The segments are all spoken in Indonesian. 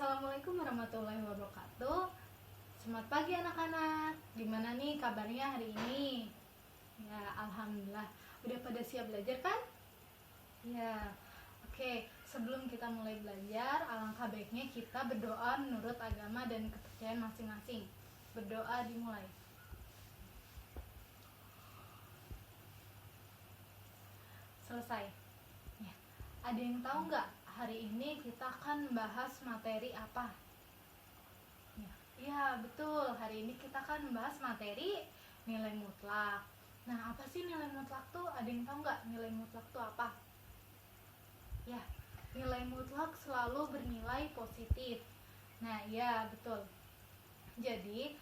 Assalamualaikum warahmatullahi wabarakatuh. Selamat pagi anak-anak. Gimana nih kabarnya hari ini? Ya, alhamdulillah. Udah pada siap belajar kan? Ya. Oke, sebelum kita mulai belajar, alangkah baiknya kita berdoa menurut agama dan kepercayaan masing-masing. Berdoa dimulai. Selesai. Ya. Ada yang tahu nggak hari ini kita akan bahas materi apa? Ya, betul. Hari ini kita akan membahas materi nilai mutlak. Nah, apa sih nilai mutlak tuh? Ada yang tahu nggak nilai mutlak tuh apa? Ya, nilai mutlak selalu bernilai positif. Nah, ya, betul. Jadi,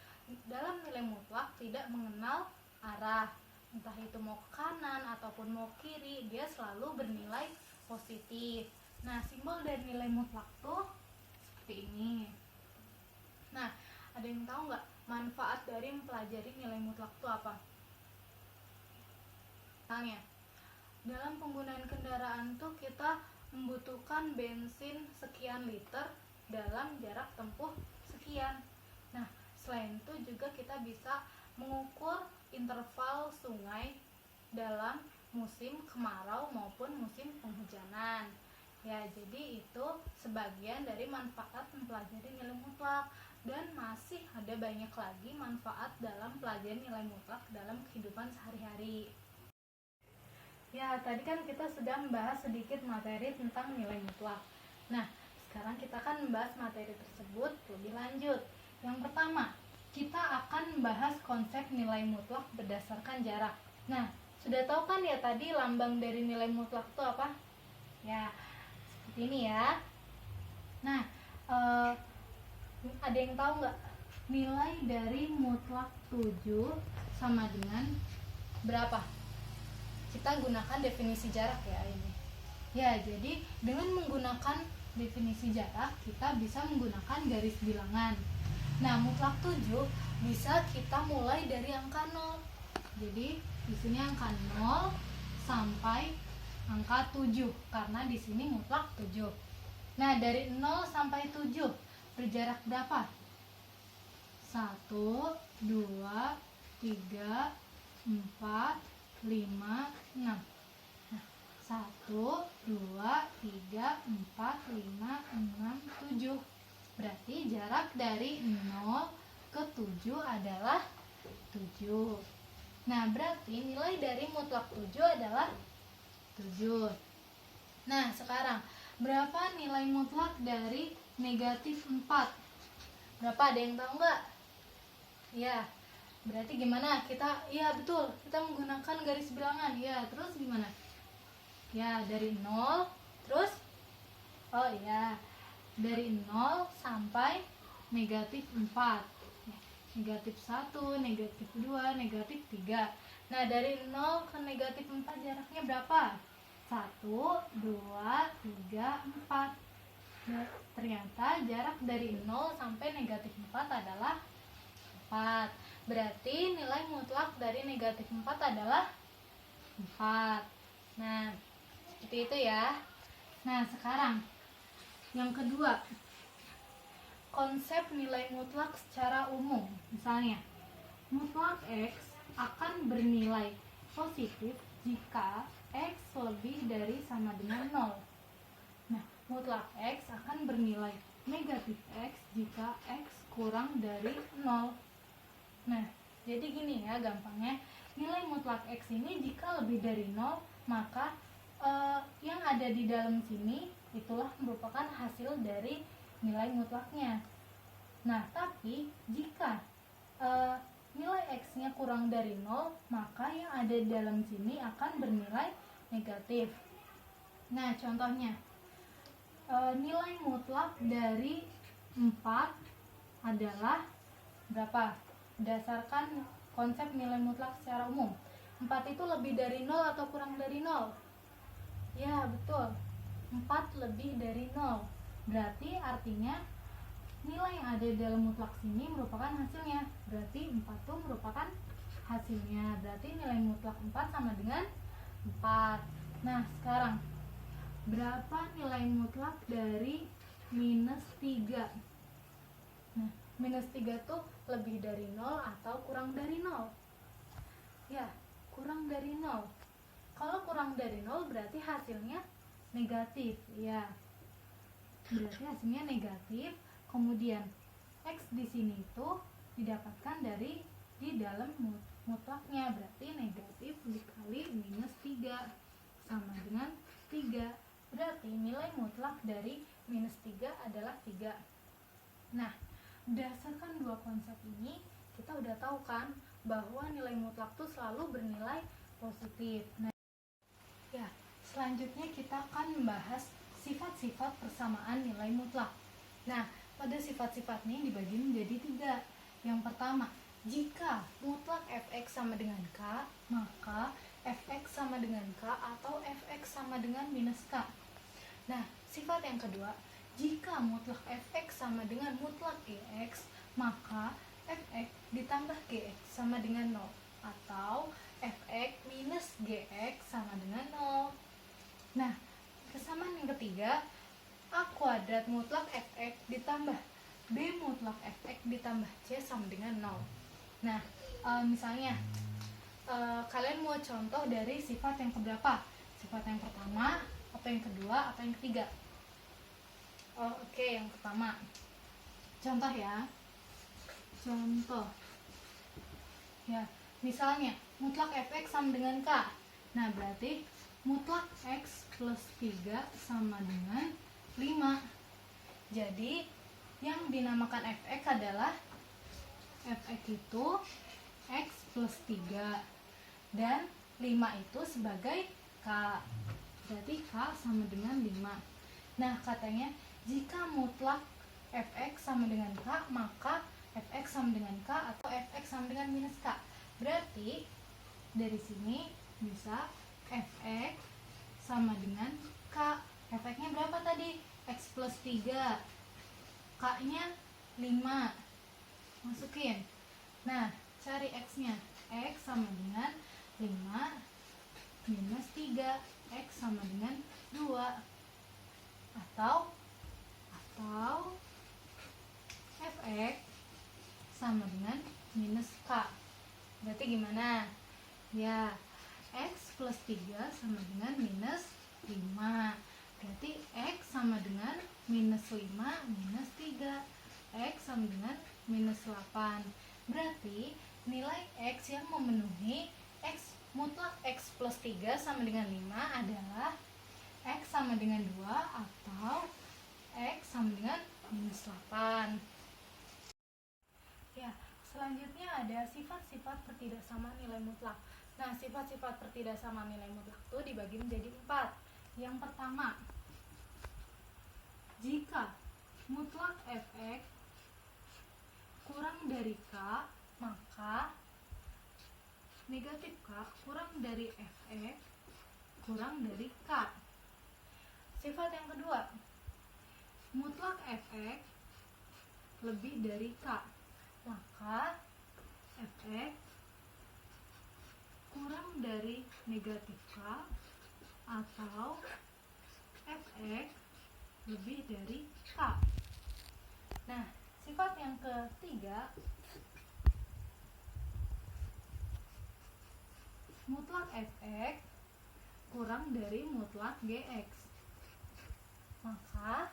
dalam nilai mutlak tidak mengenal arah. Entah itu mau ke kanan ataupun mau ke kiri, dia selalu bernilai positif. Nah, simbol dari nilai mutlak tuh seperti ini. Nah, ada yang tahu nggak manfaat dari mempelajari nilai mutlak itu apa? Misalnya, dalam penggunaan kendaraan tuh kita membutuhkan bensin sekian liter dalam jarak tempuh sekian. Nah, selain itu juga kita bisa mengukur interval sungai dalam musim kemarau maupun musim penghujanan. Ya, jadi itu sebagian dari manfaat mempelajari nilai mutlak, dan masih ada banyak lagi manfaat dalam pelajaran nilai mutlak dalam kehidupan sehari-hari. Ya, tadi kan kita sudah membahas sedikit materi tentang nilai mutlak. Nah, sekarang kita akan membahas materi tersebut lebih lanjut. Yang pertama, kita akan membahas konsep nilai mutlak berdasarkan jarak. Nah, sudah tahu kan ya tadi lambang dari nilai mutlak itu apa? Ya, seperti ini ya. Nah, ada yang tahu nggak nilai dari mutlak 7 sama dengan berapa? Kita gunakan definisi jarak ya ini. Ya, jadi dengan menggunakan definisi jarak kita bisa menggunakan garis bilangan. Nah, mutlak 7 bisa kita mulai dari angka 0. Jadi di sini angka 0 sampai angka 7 karena di sini mutlak 7. Nah, dari 0 sampai 7 berjarak berapa? 1, 2, 3, 4, 5, 6. Nah, 1, 2, 3, 4, 5, 6, 7. Berarti jarak dari 0 ke 7 adalah 7. Nah, berarti nilai dari mutlak 7 adalah 7. Nah, sekarang berapa nilai mutlak dari negatif 4? Berapa, ada yang tahu nggak? Ya, berarti gimana? Ya betul, kita menggunakan garis bilangan. Ya, terus gimana? Ya, dari 0, terus dari 0 sampai negatif 4. Negatif 1, negatif 2, negatif 3. Nah, dari 0 ke negatif 4 jaraknya berapa? 1, 2, 3, 4. Nah, ternyata jarak dari 0 sampai negatif 4 adalah 4. Berarti nilai mutlak dari negatif 4 adalah 4. Nah, seperti itu ya. Nah, sekarang yang kedua, konsep nilai mutlak secara umum. Misalnya, mutlak X akan bernilai positif jika X lebih dari sama dengan 0. Nah, mutlak X akan bernilai negatif X jika X kurang dari 0. Nah, jadi gini ya gampangnya, nilai mutlak X ini jika lebih dari 0, maka yang ada di dalam sini itulah merupakan hasil dari nilai mutlaknya. Nah, tapi jika nilai X-nya kurang dari 0, maka yang ada di dalam sini akan bernilai negatif. Nah, contohnya, nilai mutlak dari 4 adalah berapa? Berdasarkan konsep nilai mutlak secara umum, 4 itu lebih dari 0 atau kurang dari 0? Ya, betul. 4 lebih dari 0. Berarti artinya nilai yang ada di dalam mutlak sini merupakan hasilnya. Berarti 4 itu merupakan hasilnya. Berarti nilai mutlak 4 sama dengan 4. Nah, sekarang berapa nilai mutlak dari minus 3. Nah, minus 3 tuh lebih dari 0 atau kurang dari 0? Ya, kurang dari 0. Kalau kurang dari 0 berarti hasilnya negatif, ya. Berarti hasilnya negatif. Kemudian X di sini itu didapatkan dari di dalam mutlaknya, berarti negatif dikali minus 3 sama dengan 3. Berarti nilai mutlak dari minus 3 adalah 3. Nah, berdasarkan dua konsep ini, kita udah tahu kan bahwa nilai mutlak tuh selalu bernilai positif. Nah, ya, selanjutnya kita akan membahas sifat-sifat persamaan nilai mutlak. Nah, pada sifat-sifat ini dibagi menjadi 3. Yang pertama, jika mutlak fx sama dengan k, maka fx sama dengan k atau fx sama dengan minus k. Nah, sifat yang kedua, jika mutlak fx sama dengan mutlak gx, maka fx ditambah gx sama dengan 0 atau fx minus gx sama dengan 0. Nah, kesamaan yang ketiga, a kuadrat mutlak fx ditambah b mutlak fx ditambah c sama dengan 0. Nah, misalnya kalian mau contoh dari sifat yang keberapa? Sifat yang pertama, atau yang kedua, atau yang ketiga? Oke, yang pertama. Contoh ya. Contoh. Ya, misalnya mutlak fx sama dengan k. Nah, berarti mutlak x plus 3 sama dengan 5. Jadi, yang dinamakan fx adalah fx itu x plus 3 dan 5 itu sebagai k. Berarti k sama dengan 5. Nah, katanya jika mutlak fx sama dengan k, maka fx sama dengan k atau fx sama dengan minus k. Berarti dari sini bisa fx sama dengan k. Fx-nya berapa tadi? X plus 3. K-nya 5. Masukin. Nah, cari X-nya. X sama dengan 5 minus 3. X sama dengan 2. Atau fx sama dengan minus k. Berarti gimana? Ya, x plus 3 sama dengan minus 5. Berarti x sama dengan minus 5 minus 3. X sama dengan minus 8. Berarti nilai x yang memenuhi x mutlak x plus 3 sama dengan 5 adalah x sama dengan 2 atau x sama dengan minus 8. Ya, selanjutnya ada sifat-sifat pertidaksamaan nilai mutlak. Nah, sifat-sifat pertidaksamaan nilai mutlak itu dibagi menjadi 4. Yang pertama, jika mutlak fx kurang dari k, maka negatif k kurang dari fx kurang dari k. Sifat yang kedua, mutlak fx lebih dari k, maka fx kurang dari negatif k atau fx lebih dari k. Nah, sifat yang ketiga, mutlak fx kurang dari mutlak gx, maka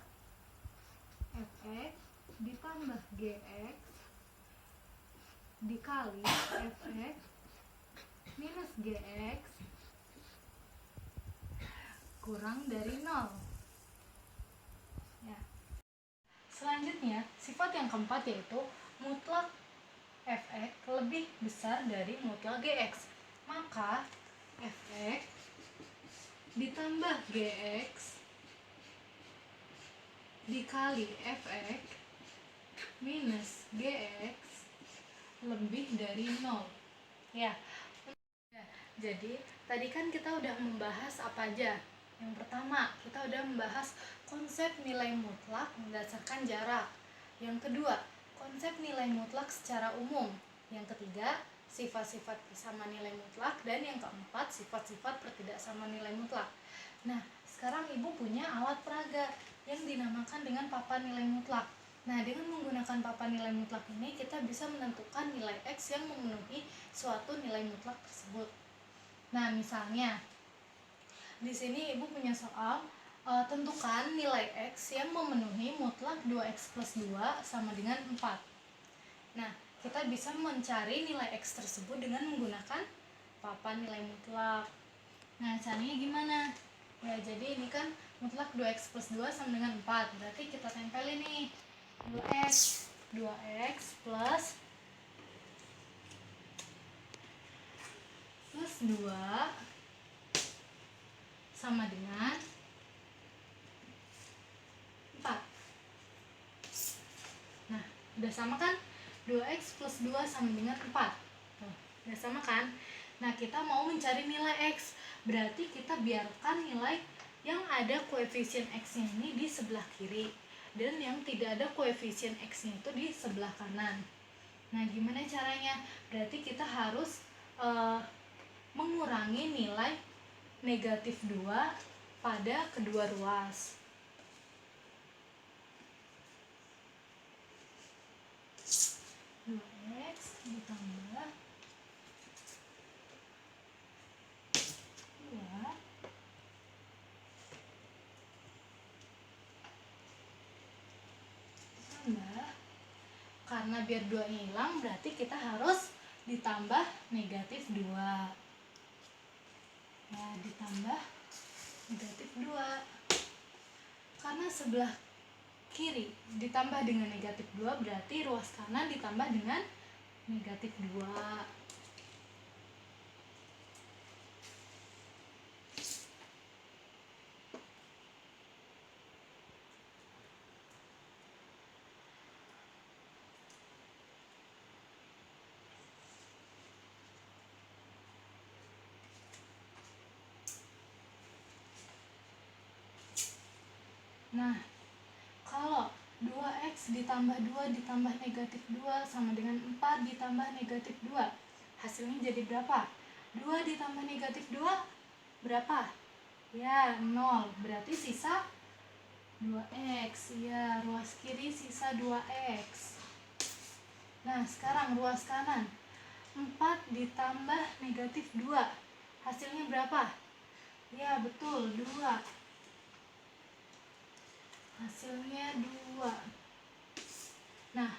fx ditambah gx dikali fx minus gx kurang dari 0. Ya. Selanjutnya, sifat yang keempat yaitu mutlak fx lebih besar dari mutlak gx, maka fx ditambah gx dikali fx minus gx lebih dari 0. Ya. Jadi, tadi kan kita udah membahas apa aja. Yang pertama, kita udah membahas konsep nilai mutlak berdasarkan jarak. Yang kedua, konsep nilai mutlak secara umum. Yang ketiga, sifat-sifat persamaan nilai mutlak. Dan yang keempat, sifat-sifat pertidaksamaan nilai mutlak. Nah, sekarang ibu punya alat peraga yang dinamakan dengan papan nilai mutlak. Nah, dengan menggunakan papan nilai mutlak ini kita bisa menentukan nilai X yang memenuhi suatu nilai mutlak tersebut. Nah, misalnya di sini ibu punya soal tentukan nilai X yang memenuhi mutlak 2X plus 2 sama dengan 4. Nah, kita bisa mencari nilai X tersebut dengan menggunakan papan nilai mutlak. Nah, caranya gimana? Ya, jadi ini kan mutlak 2X plus 2 sama dengan 4. Berarti kita tempelin nih 2X plus 2 sama dengan 4. Nah, udah sama kan? 2X plus 2 sama dengan 4. Tuh, udah sama kan? Nah, kita mau mencari nilai X. Berarti kita biarkan nilai yang ada koefisien X-nya ini di sebelah kiri. Dan yang tidak ada koefisien X-nya itu di sebelah kanan. Nah, gimana caranya? Berarti kita harus mengurangi nilai negatif 2 pada kedua ruas. X ditambah 2 tambah, karena biar 2 nya hilang berarti kita harus ditambah negatif 2. Ya, ditambah negatif 2. Karena sebelah kiri ditambah dengan negatif 2 berarti ruas kanan ditambah dengan negatif 2. Nah, kalau 2X ditambah 2 ditambah negatif 2 sama dengan 4 ditambah negatif 2, hasilnya jadi berapa? 2 ditambah negatif 2 berapa? Ya, 0. Berarti sisa 2X. Ya, ruas kiri sisa 2X. Nah, sekarang ruas kanan. 4 ditambah negatif 2. Hasilnya berapa? Ya, betul, 2. Hasilnya 2. Nah,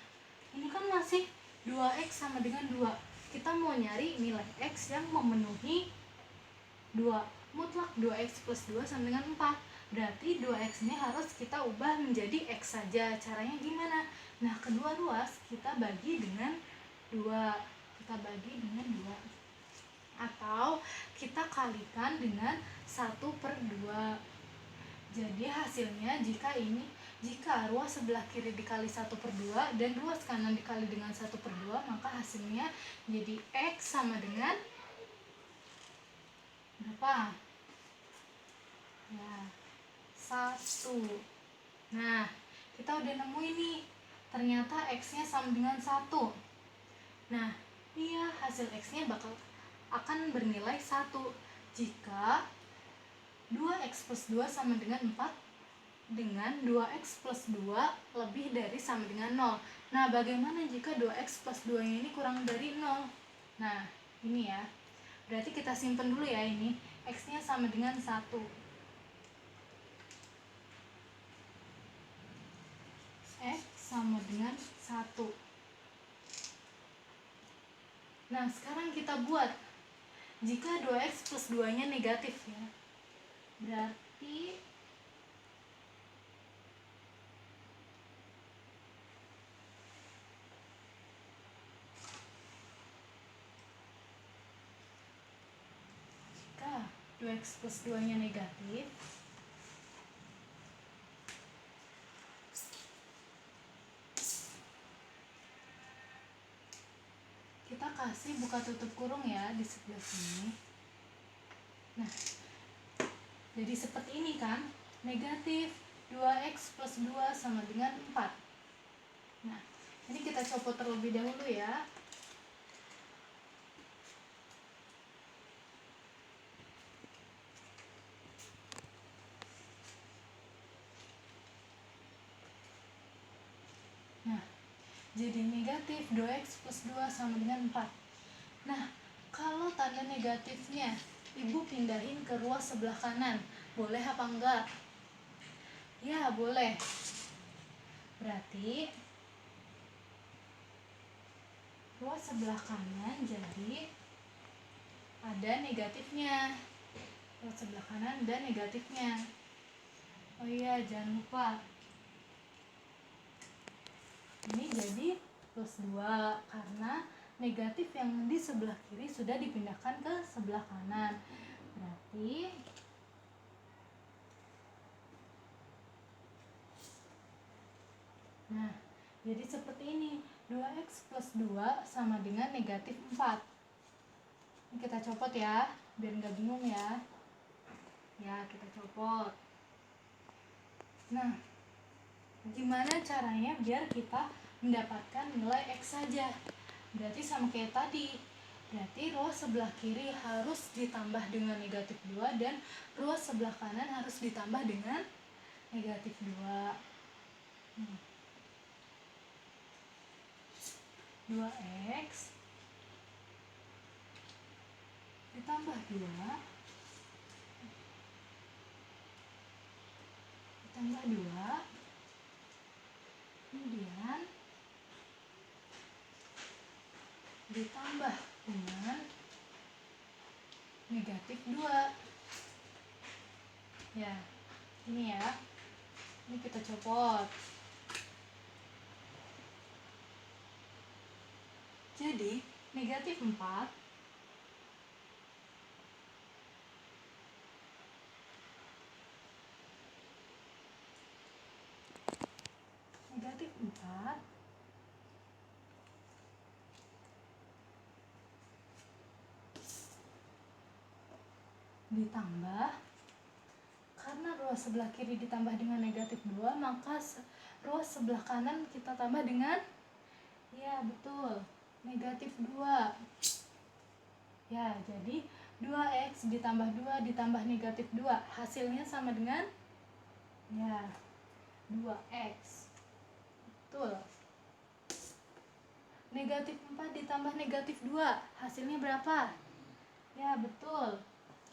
ini kan masih 2X sama dengan 2. Kita mau nyari nilai X yang memenuhi 2. Mutlak 2X plus 2 sama dengan 4. Berarti 2X ini harus kita ubah menjadi X saja. Caranya gimana? Nah, kedua ruas kita bagi dengan 2. Kita bagi dengan 2. Atau kita kalikan dengan 1/2. Jadi hasilnya jika ruas sebelah kiri dikali 1/2 dan ruas kanan dikali dengan 1/2, maka hasilnya jadi X sama dengan berapa? Ya, 1. Nah, kita udah nemu ini. Ternyata X-nya sama dengan 1. Nah, iya, hasil X-nya akan bernilai 1 jika 2X plus 2 sama dengan 4 dengan 2X plus 2 lebih dari sama dengan 0. Nah, bagaimana jika 2X plus 2 ini kurang dari 0? Nah, ini ya. Berarti kita simpen dulu ya ini. X-nya sama dengan 1. X sama dengan 1. Nah, sekarang kita buat. Jika 2X plus 2-nya negatif ya. Berarti jika 2X plus 2-nya negatif, kita kasih buka tutup kurung ya di sebelah sini. Nah, jadi seperti ini kan, negatif 2X plus 2 sama dengan 4. Nah, ini kita copot terlebih dahulu ya. jadi negatif 2x plus 2 sama dengan 4. Nah, kalau tanda negatifnya Ibu pindahin ke ruas sebelah kanan, boleh apa enggak? Ya, boleh. Berarti ruas sebelah kanan jadi ada negatifnya. Ruas sebelah kanan ada negatifnya. Oh iya, jangan lupa. Ini jadi plus 2 karena negatif yang di sebelah kiri sudah dipindahkan ke sebelah kanan. Berarti nah, jadi seperti ini. 2x plus 2 sama dengan negatif 4. Ini kita copot ya, biar nggak bingung ya. Ya, kita copot. Nah, gimana caranya biar kita mendapatkan nilai x saja? Berarti sama kayak tadi. Berarti ruas sebelah kiri harus ditambah dengan negatif 2 dan ruas sebelah kanan harus ditambah dengan negatif 2. 2x ditambah 2 ditambah 2 kemudian ditambah dengan negatif 2. Ya, ini ya. Ini kita copot. Jadi, negatif 4 negatif 4 ditambah, karena ruas sebelah kiri ditambah dengan negatif 2, maka ruas sebelah kanan kita tambah dengan, ya betul, negatif 2. Ya, jadi 2x ditambah 2 ditambah negatif 2 hasilnya sama dengan, ya, 2x. Betul. Negatif 4 ditambah negatif 2 hasilnya berapa? Ya, betul,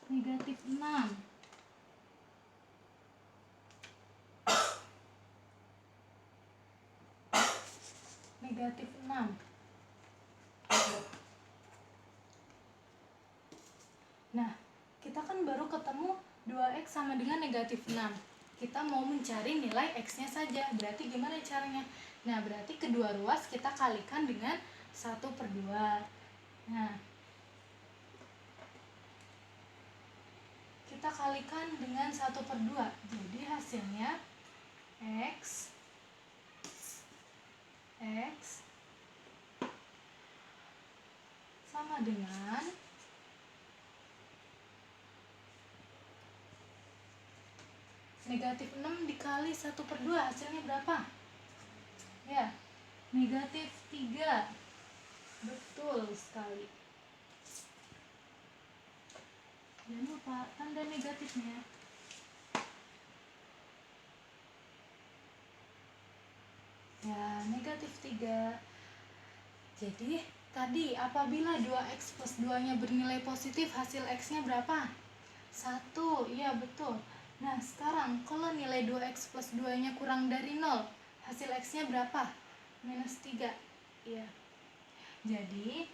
negatif 6. Negatif 6. Nah, kita kan baru ketemu 2x sama dengan negatif 6. Kita mau mencari nilai x-nya saja. Berarti gimana caranya? Nah, berarti kedua ruas kita kalikan dengan 1/2. Nah, kita kalikan dengan 1/2. Jadi hasilnya x sama dengan negatif 6 dikali 1/2 hasilnya berapa? Ya, negatif 3. Betul sekali. Jangan lupa tanda negatifnya. Ya, negatif 3. Jadi, tadi apabila 2x plus 2-nya bernilai positif, hasil x-nya berapa? 1. Iya, betul. Nah, sekarang kalau nilai 2x plus 2-nya kurang dari 0, hasil x-nya berapa? Minus 3. Iya. Jadi,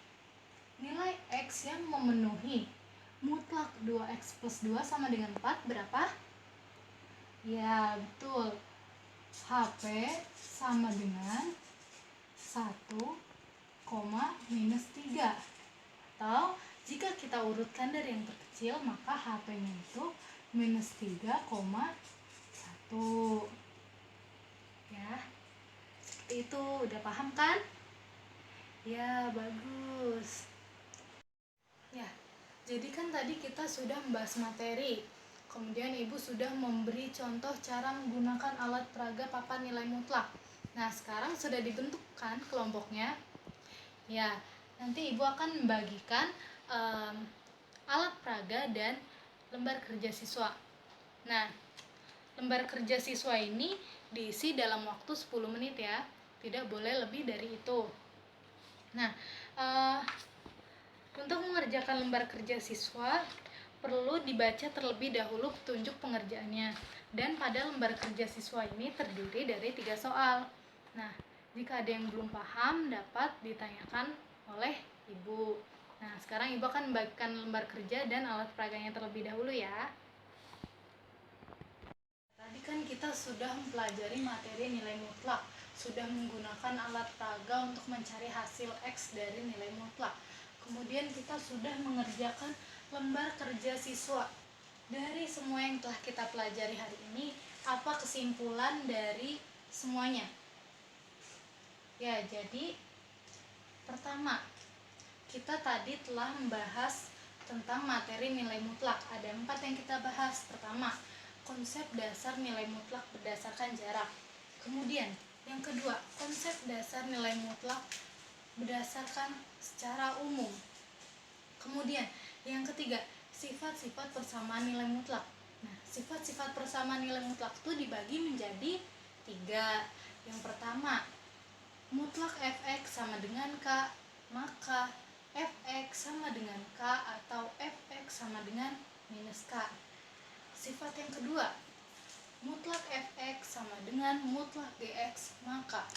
nilai x yang memenuhi mutlak 2x plus 2 sama dengan 4 berapa? Ya, betul. HP sama dengan 1, minus 3. Atau jika kita urutkan dari yang terkecil, maka HP-nya itu minus 3,1. Ya, seperti itu. Udah paham kan? Ya, bagus. Ya, jadi kan tadi kita sudah membahas materi. Kemudian Ibu sudah memberi contoh cara menggunakan alat peraga papan nilai mutlak. Nah, sekarang sudah dibentukkan kelompoknya. Ya, nanti Ibu akan membagikan alat peraga dan lembar kerja siswa. Nah, lembar kerja siswa ini diisi dalam waktu 10 menit ya. tidak boleh lebih dari itu. Nah, untuk mengerjakan lembar kerja siswa perlu dibaca terlebih dahulu petunjuk pengerjaannya, dan pada lembar kerja siswa ini terdiri dari 3 soal. Nah, jika ada yang belum paham dapat ditanyakan oleh Ibu. Nah, sekarang Ibu akan membagikan lembar kerja dan alat peraganya terlebih dahulu ya. Tadi kan kita sudah mempelajari materi nilai mutlak, sudah menggunakan alat peraga untuk mencari hasil X dari nilai mutlak. Kemudian kita sudah mengerjakan lembar kerja siswa. Dari semua yang telah kita pelajari hari ini, apa kesimpulan dari semuanya? Ya, jadi pertama, kita tadi telah membahas tentang materi nilai mutlak. Ada 4 yang kita bahas. Pertama, konsep dasar nilai mutlak berdasarkan jarak. Kemudian, yang kedua, konsep dasar nilai mutlak berdasarkan secara umum. Kemudian, yang ketiga, sifat-sifat persamaan nilai mutlak. Nah, sifat-sifat persamaan nilai mutlak itu dibagi menjadi 3. Yang pertama, mutlak fx sama dengan k, maka fx sama dengan k atau fx sama dengan minus k. Sifat yang kedua, mutlak fx sama dengan mutlak gx, maka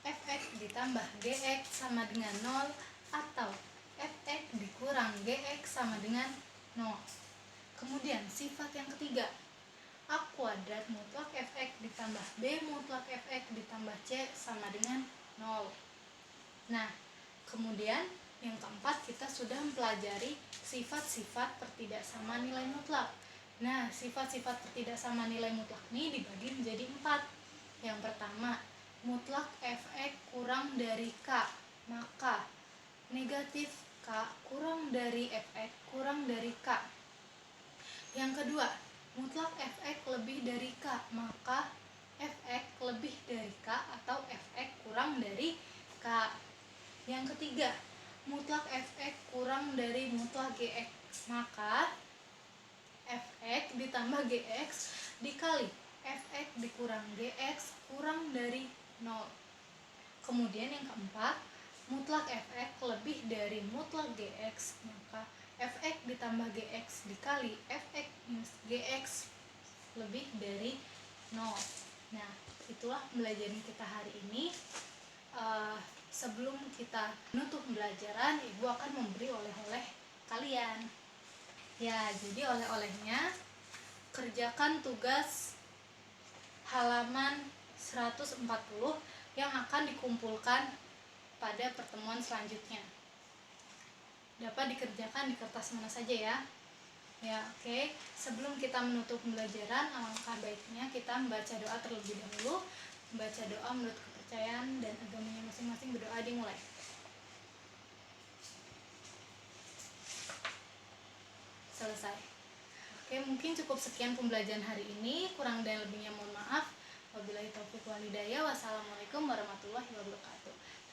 fx ditambah gx sama dengan 0 atau fx dikurang gx sama dengan 0. Kemudian sifat yang ketiga, a kuadrat mutlak fx ditambah b mutlak fx ditambah c sama dengan 0. Nah, kemudian yang keempat kita sudah mempelajari sifat-sifat pertidaksamaan nilai mutlak. Nah, sifat-sifat pertidaksamaan nilai mutlak ini dibagi menjadi 4. Yang pertama, mutlak fx kurang dari k, maka negatif k kurang dari fx kurang dari k. Yang kedua, mutlak fx lebih dari k, maka fx lebih dari k atau fx kurang dari k. Yang ketiga, mutlak fx kurang dari mutlak gx, maka fx ditambah gx dikali fx dikurang gx kurang dari 0. Kemudian yang keempat, mutlak fx lebih dari mutlak gx, maka fx ditambah gx dikali fx minus gx lebih dari 0. Nah, itulah pembelajaran kita hari ini. Sebelum kita menutup pembelajaran, Ibu akan memberi oleh-oleh kalian. Ya, jadi oleh-olehnya, kerjakan tugas halaman 140 yang akan dikumpulkan pada pertemuan selanjutnya. Dapat dikerjakan di kertas mana saja ya. Ya, oke. Sebelum kita menutup pembelajaran, alangkah baiknya kita membaca doa terlebih dahulu. Membaca doa menurut kepercayaan dan agamanya masing-masing. Berdoa dimulai. Selesai. Oke, mungkin cukup sekian pembelajaran hari ini. Kurang dan lebihnya mohon maaf. Wabillahi taufiq wal hidayah. Wassalamualaikum warahmatullahi wabarakatuh.